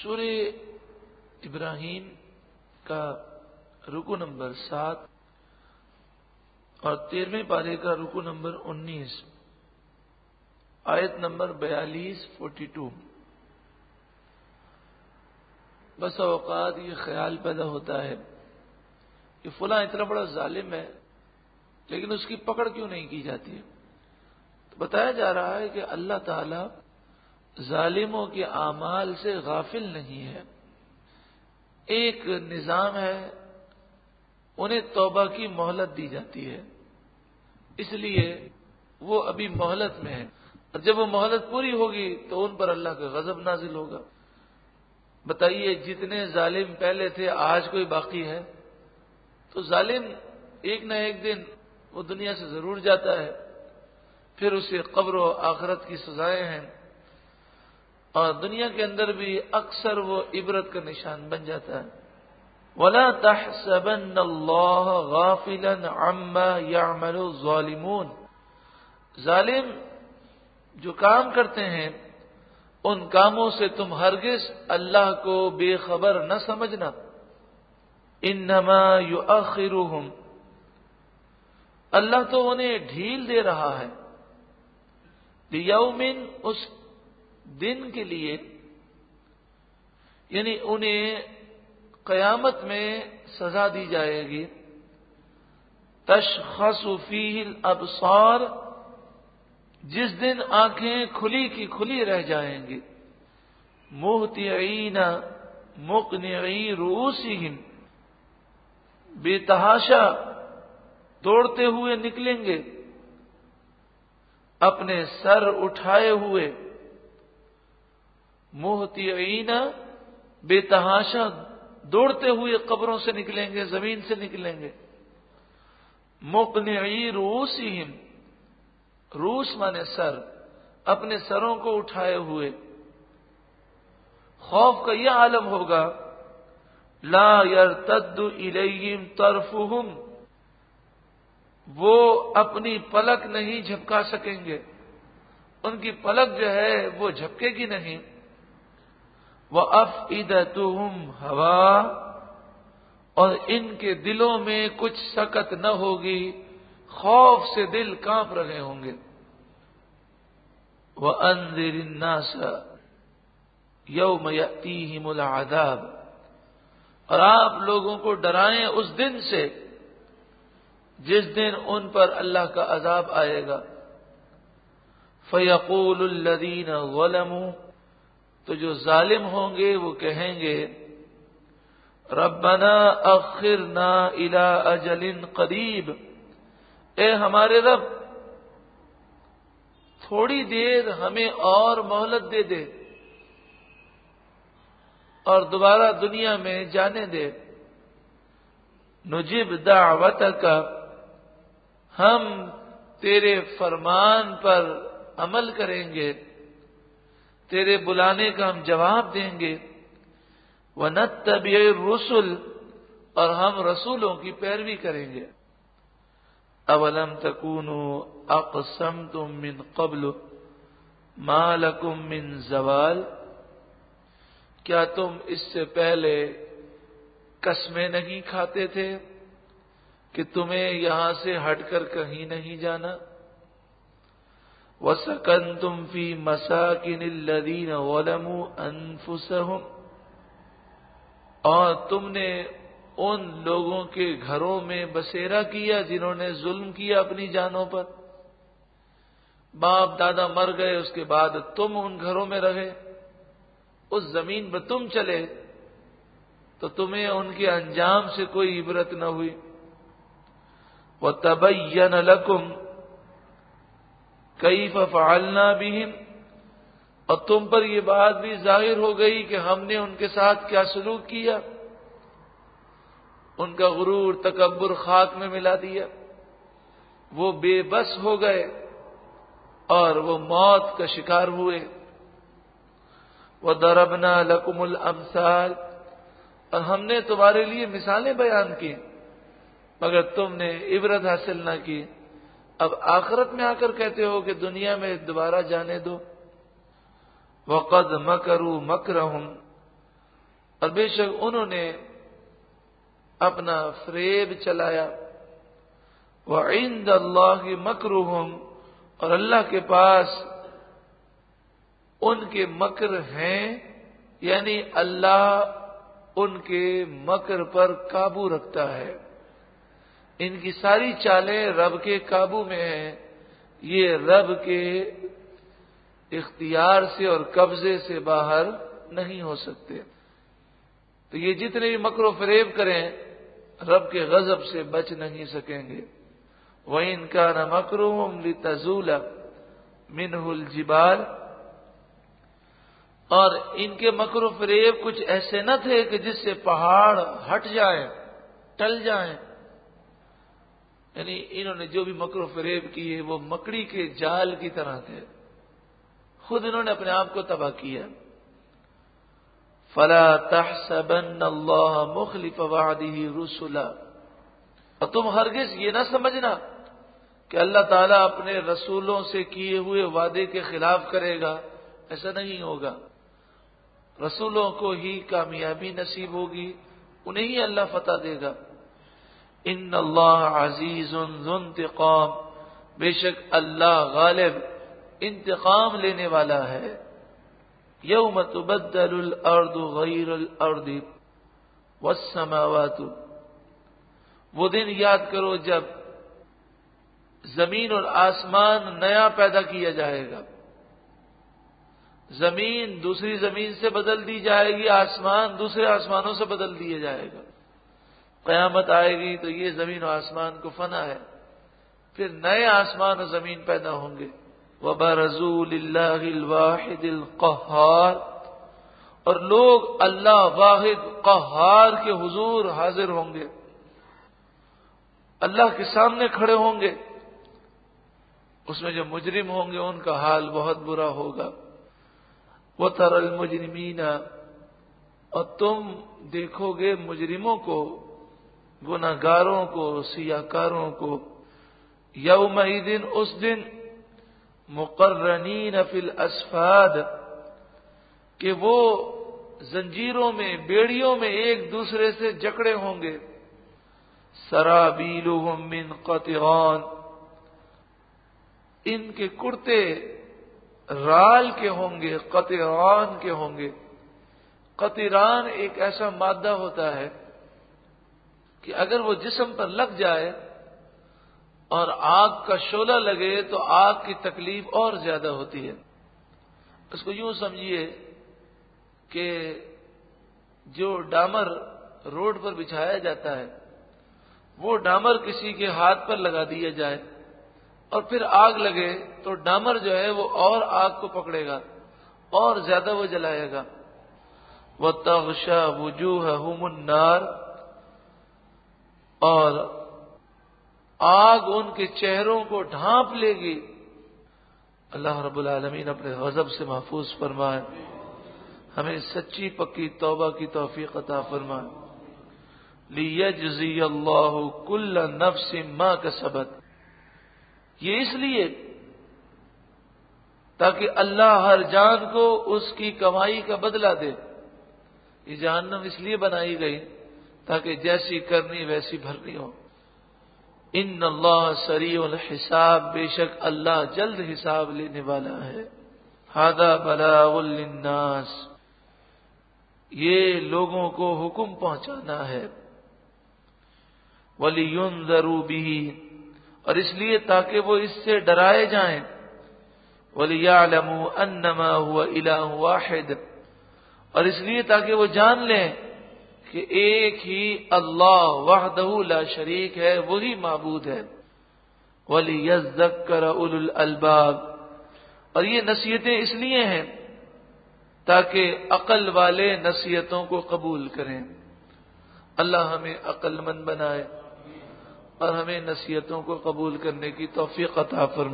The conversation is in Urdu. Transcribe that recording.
سورہ ابراہیم کا رکو نمبر 7 اور 13ویں پارے کا رکو نمبر 19، آیت نمبر 42 بس اوقات یہ خیال پیدا ہوتا ہے کہ فلاں اتنا بڑا ظالم ہے لیکن اس کی پکڑ کیوں نہیں کی جاتی ہے؟ تو بتایا جا رہا ہے کہ اللہ تعالی ظالموں کے اعمال سے غافل نہیں ہے۔ ایک نظام ہے، انہیں توبہ کی مہلت دی جاتی ہے، اس لیے وہ ابھی مہلت میں ہے، اور جب وہ مہلت پوری ہوگی تو ان پر اللہ کا غضب نازل ہوگا۔ بتائیے جتنے ظالم پہلے تھے آج کوئی باقی ہے؟ تو ظالم ایک نہ ایک دن وہ دنیا سے ضرور جاتا ہے، پھر اسے قبر و آخرت کی سزائیں ہیں، اور دنیا کے اندر بھی اکثر وہ عبرت کا نشان بن جاتا ہے۔ وَلَا تَحْسَبَنَّ اللَّهَ غَافِلًا عَمَّا يَعْمَلُ الظَّالِمُونَ، ظالم جو کام کرتے ہیں ان کاموں سے تم ہرگز اللہ کو بے خبر نہ سمجھنا۔ انما یؤخرہم، اللہ تو انہیں ڈھیل دے رہا ہے، لیوم، اس دن کے لیے، یعنی انہیں قیامت میں سزا دی جائے گی۔ تشخص فیہ الابصار، جس دن آنکھیں کھلی کی کھلی رہ جائیں گی۔ مہطعین مقنعی رؤوسہم، بے تحاشا دوڑتے ہوئے نکلیں گے، اپنے سر اٹھائے ہوئے۔ مہطعین، بے تحاشا دوڑتے ہوئے قبروں سے نکلیں گے، زمین سے نکلیں گے۔ مقنعی رؤوسہم، رؤوس مانے سر، اپنے سروں کو اٹھائے ہوئے۔ خوف کا یہ عالم ہوگا، لا یرتد الیہم طرفہم، وہ اپنی پلک نہیں جھپکا سکیں گے، ان کی پلک جو ہے وہ جھپکے گی نہیں۔ وَأَفْئِدَتُهُمْ هَوَاءٌ، اور ان کے دلوں میں کچھ سکت نہ ہوگی، خوف سے دل کانپ رہے ہوں گے۔ وَأَنذِرِ النَّاسَ يَوْمَ يَأْتِيهِمُ الْعَذَابُ، اور آپ لوگوں کو ڈرائیں اس دن سے جس دن ان پر اللہ کا عذاب آئے گا۔ فَيَقُولُ الَّذِينَ ظَلَمُوا، تو جو ظالم ہوں گے وہ کہیں گے، ربنا اخرنا الى اجل قریب، اے ہمارے رب تھوڑی دیر ہمیں اور مہلت دے دے اور دوبارہ دنیا میں جانے دے۔ نجب دعوتک، ہم تیرے فرمان پر عمل کریں گے، تیرے بلانے کا ہم جواب دیں گے۔ وَنَتَّبِعِ الرُّسُلَ، اور ہم رسولوں کی پیروی کریں گے۔ اَوَلَمْ تَكُونُوا أَقْسَمْتُم مِّن قَبْلُ مَا لَكُم مِّن زَوَالٍ، کیا تم اس سے پہلے قسمیں نہیں کھاتے تھے کہ تمہیں یہاں سے ہٹ کر کہیں نہیں جانا؟ وَسَكَنْتُمْ فِي مَسَاكِنِ الَّذِينَ ظَلَمُوا أَنفُسَهُمْ، اور تم نے ان لوگوں کے گھروں میں بسیرا کیا جنہوں نے ظلم کیا اپنی جانوں پر۔ باپ دادا مر گئے، اس کے بعد تم ان گھروں میں رہے، اس زمین پر تم چلے، تو تمہیں ان کے انجام سے کوئی عبرت نہ ہوئی۔ وَتَبَيَّنَ لَكُمْ کیف فعلنا بہم، اور تم پر یہ بات بھی ظاہر ہو گئی کہ ہم نے ان کے ساتھ کیا سلوک کیا، ان کا غرور تکبر خاک میں ملا دیا، وہ بے بس ہو گئے اور وہ موت کا شکار ہوئے۔ وَضَرَبْنَا لَكُمُ الْأَمْثَالَ، اور ہم نے تمہارے لیے مثالیں بیان کی مگر تم نے عبرت حاصل نہ کی۔ اب آخرت میں آ کر کہتے ہو کہ دنیا میں دوبارہ جانے دو۔ وَقَدْ مَكَرُوا مَكْرَهُمْ، اور بے شک انہوں نے اپنا فریب چلایا. وعند اللہ مکرہم، اور اللہ کے پاس ان کے مکر ہیں، یعنی اللہ ان کے مکر پر قابو رکھتا ہے. ان کی ساری چالیں رب کے قابو میں ہیں، یہ رب کے اختیار سے اور قبضے سے باہر نہیں ہو سکتے. تو یہ جتنے بھی مکر و فریب کریں رب کے غضب سے بچ نہیں سکیں گے. وَإِنْ كَانَ مَكْرُهُمْ لِتَزُولَ مِنْهُ الْجِبَالُ، اور ان کے مکر و فریب کچھ ایسے نہ تھے کہ جس سے پہاڑ ہٹ جائیں، ٹل جائیں. یعنی انہوں نے جو بھی مکر و فریب کیے وہ مکڑی کے جال کی طرح تھے، خود انہوں نے اپنے آپ کو تباہ کیا. فَلَا تَحْسَبَنَّ اللَّهَ مُخْلِفَ وَعْدِهِ رُسُلًا، اور تم ہرگز یہ نہ سمجھنا کہ اللہ تعالیٰ اپنے رسولوں سے کیے ہوئے وعدے کے خلاف کرے گا. ایسا نہیں ہوگا. رسولوں کو ہی کامیابی نصیب ہوگی، انہیں ہی اللہ فتح دے گا. ان اللہ عزیز ذو انتقام، بے شک اللہ غالب انتقام لینے والا ہے. یوم تبدل الارض غیر الارض والسماوات، وہ دن یاد کرو جب زمین اور آسمان نیا پیدا کیا جائے گا. زمین دوسری زمین سے بدل دی جائے گی، آسمان دوسرے آسمانوں سے بدل دیا جائے گا. قیامت آئے گی تو یہ زمین و آسمان کو فنا ہے، پھر نئے آسمان و زمین پیدا ہوں گے. وَبَرَزُوا لِلَّهِ الْوَاحِدِ الْقَهَّارِ، اور لوگ اللہ واحد قہار کے حضور حاضر ہوں گے، اللہ کے سامنے کھڑے ہوں گے. اس میں جو مجرم ہوں گے ان کا حال بہت برا ہوگا. وَتَرَى الْمُجْرِمِينَ، اور تم دیکھو گے مجرموں کو، گناہگاروں کو، سیاہکاروں کو. یومئذ، اس دن، مقرنین فی الاسفاد، کہ وہ زنجیروں میں، بیڑیوں میں ایک دوسرے سے جکڑے ہوں گے. سرابیلہم من قطران، ان کے کرتے رال کے ہوں گے، قطران کے ہوں گے. قطران ایک ایسا مادہ ہوتا ہے کہ اگر وہ جسم پر لگ جائے اور آگ کا شعلہ لگے تو آگ کی تکلیف اور زیادہ ہوتی ہے. اس کو یوں سمجھیے کہ جو ڈامر روڈ پر بچھایا جاتا ہے، وہ ڈامر کسی کے ہاتھ پر لگا دیا جائے اور پھر آگ لگے تو ڈامر جو ہے وہ اور آگ کو پکڑے گا اور زیادہ وہ جلائے گا. وَتَغْشَى وُجُوهَهُمُ النَّارُ، اور آگ ان کے چہروں کو ڈھانپ لے گی. اللہ رب العالمین اپنے غضب سے محفوظ فرمائے، ہمیں سچی پکی توبہ کی توفیق عطا فرمائے. لِيَجْزِيَ اللَّهُ كُلَّ نَفْسٍ مَا كَسَبَتْ، یہ اس لیے تاکہ اللہ ہر جان کو اس کی کمائی کا بدلہ دے. یہ جہنم اس لیے بنائی گئی تاکہ جیسی کرنی ویسی بھرنی ہو. ان اللہ سریع الحساب، بے شک اللہ جلد حساب لینے والا ہے. ھذا بلاغ للناس، یہ لوگوں کو حکم پہنچانا ہے. وَلِيُنذَرُوا بِهِ، اور اس لیے تاکہ وہ اس سے ڈرائے جائیں. وَلِيَعْلَمُوا أَنَّمَا هُوَ إِلَٰهٌ وَاحِدٌ، اور اس لیے تاکہ وہ جان لیں کہ ایک ہی اللہ وحدہ لا شریک ہے، وہی معبود ہے. وَلِيَذَّكَّرَ أُولُو الْأَلْبَابِ، اور یہ نصیحتیں اس لیے ہیں تاکہ عقل والے نصیحتوں کو قبول کریں. اللہ ہمیں عقل مند بنائے اور ہمیں نصیحتوں کو قبول کرنے کی توفیق عطا فرمائے.